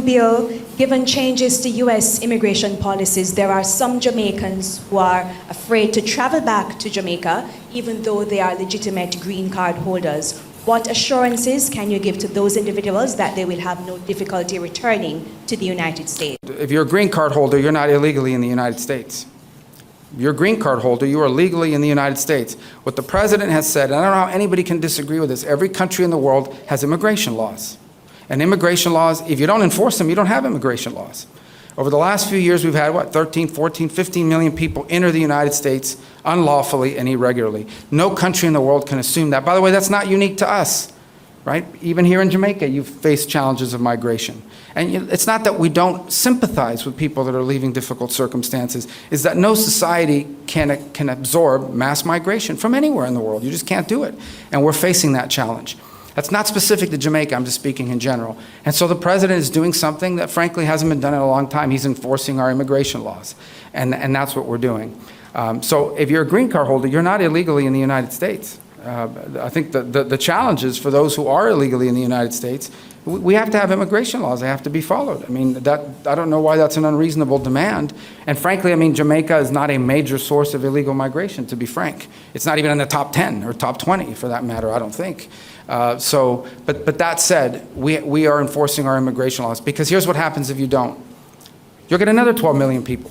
Rubio, given changes to U.S. immigration policies, there are some Jamaicans who are afraid to travel back to Jamaica, even though they are legitimate green card holders. What assurances can you give to those individuals that they will have no difficulty returning to the United States? If you're a green card holder, you're not illegally in the United States. If you're a green card holder, you are legally in the United States. What the president has said, and I don't know how anybody can disagree with this, every country in the world has immigration laws. And immigration laws, if you don't enforce them, you don't have immigration laws. Over the last few years, we've had, 13, 14, 15 million people enter the United States unlawfully and irregularly. No country in the world can assume that. By the way, that's not unique to us, right? Even here in Jamaica, you've faced challenges of migration. And it's not that we don't sympathize with people that are leaving difficult circumstances, it's that no society can absorb mass migration from anywhere in the world. You just can't do it. And we're facing that challenge. That's not specific to Jamaica, I'm just speaking in general. And so the president is doing something that frankly hasn't been done in a long time. He's enforcing our immigration laws. And that's what we're doing. So if you're a green card holder, you're not illegally in the United States. I think the challenge is for those who are illegally in the United States, we have to have immigration laws. They have to be followed. I mean, I don't know why that's an unreasonable demand. And frankly, I mean, Jamaica is not a major source of illegal migration, to be frank. It's not even in the top 10 or top 20, for that matter, I don't think. But that said, we are enforcing our immigration laws, because here's what happens if you don't. You'll get another 12 million people.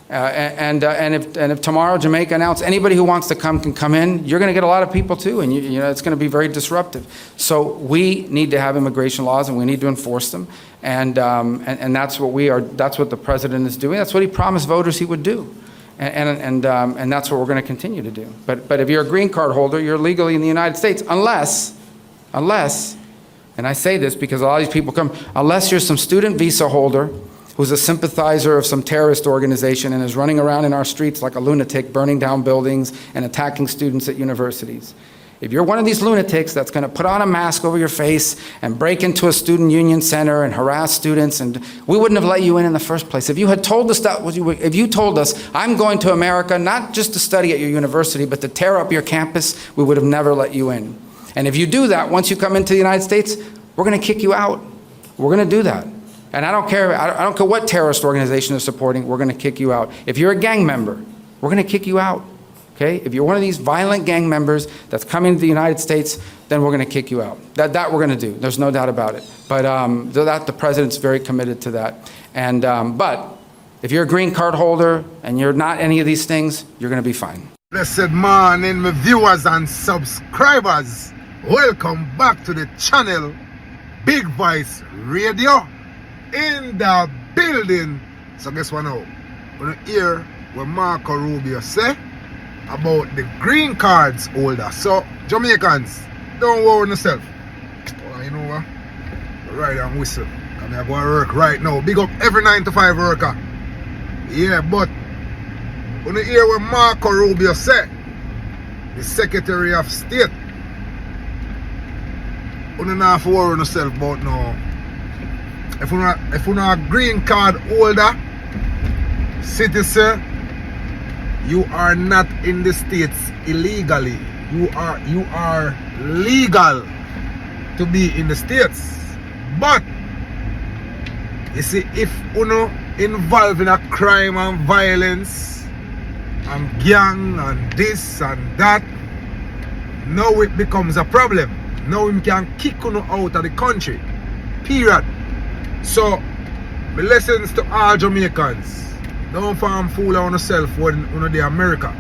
And if tomorrow Jamaica announced anybody who wants to come can come in, you're going to get a lot of people too, and you know it's going to be very disruptive. So we need to have immigration laws, and we need to enforce them, and that's what we are. That's what the president is doing. That's what he promised voters he would do, and that's what we're going to continue to do. But if you're a green card holder, you're legally in the United States, unless, and I say this because a lot of these people come, unless you're some student visa holder who's a sympathizer of some terrorist organization and is running around in our streets like a lunatic, burning down buildings and attacking students at universities. If you're one of these lunatics that's going to put on a mask over your face and break into a student union center and harass students, and we wouldn't have let you in the first place. If you had told us that, if you told us, I'm going to America not just to study at your university, but to tear up your campus, we would have never let you in. And if you do that, once you come into the United States, we're going to kick you out. We're going to do that. And I don't care what terrorist organization is supporting, we're going to kick you out. If you're a gang member, we're going to kick you out. Okay? If you're one of these violent gang members that's coming to the United States, then we're going to kick you out. That we're going to do. There's no doubt about it. But the president's very committed to that. And but if you're a green card holder and you're not any of these things, you're going to be fine. Blessed morning, my viewers and subscribers. Welcome back to the channel, Big Voice Radio. In the building. So guess what now? We're going to hear what Marco Rubio say about the green cards holder. So Jamaicans, don't worry yourself. Oh, you know what? Right and whistle. I'm going to work right now. Big up every 9 to 5 worker. Yeah, but we're going to hear what Marco Rubio say, the Secretary of State. You don't have to worry yourself about now. If you're not a green card holder, citizen, you are not in the States illegally. You are legal to be in the States. But you see, if you're involved in a crime and violence and gang and this and that, now it becomes a problem. Now we can kick you out of the country. Period. So, my lessons to all Jamaicans, don't farm fool on yourself when you're in America.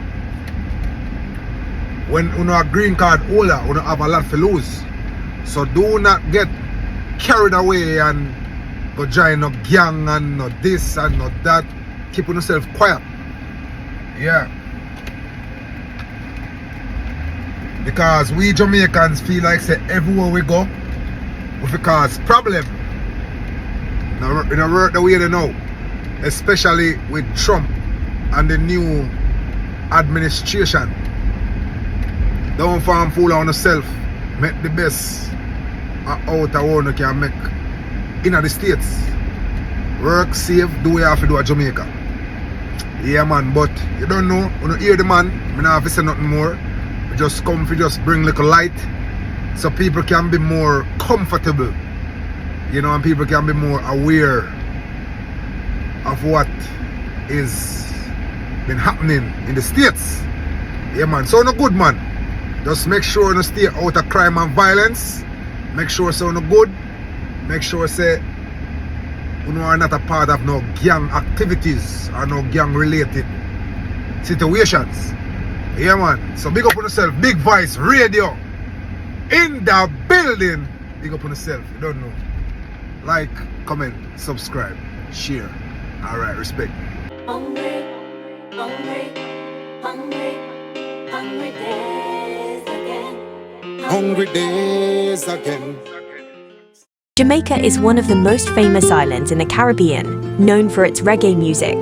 When you're a green card holder, you have a lot to lose. So do not get carried away and go join no gang and no this and no that. Keep yourself quiet. Yeah. Because we Jamaicans feel like say everywhere we go, we cause problem. In the work the way they know, especially with Trump and the new administration. Don't farm fool on yourself. Make the best out of one you can make in the States. Work safe, do what you have to do at Jamaica. Yeah man, but you don't know, when you hear the man, I don't have to say nothing more. We just come to just bring little light so people can be more comfortable You know, and people can be more aware of what is been happening in the States. Yeah, man. So no good, man. Just make sure you stay out of crime and violence. Make sure so no good. Make sure say you are not a part of no gang activities or no gang related situations. Yeah, man. So big up on yourself. Big Voice Radio in the building. Big up on yourself. You don't know. Like, comment, subscribe, share. Alright, respect. Hungry, hungry, hungry, hungry days again. Hungry days again. Jamaica is one of the most famous islands in the Caribbean, known for its reggae music,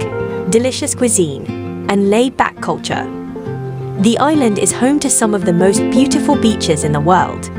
delicious cuisine, and laid-back culture. The island is home to some of the most beautiful beaches in the world.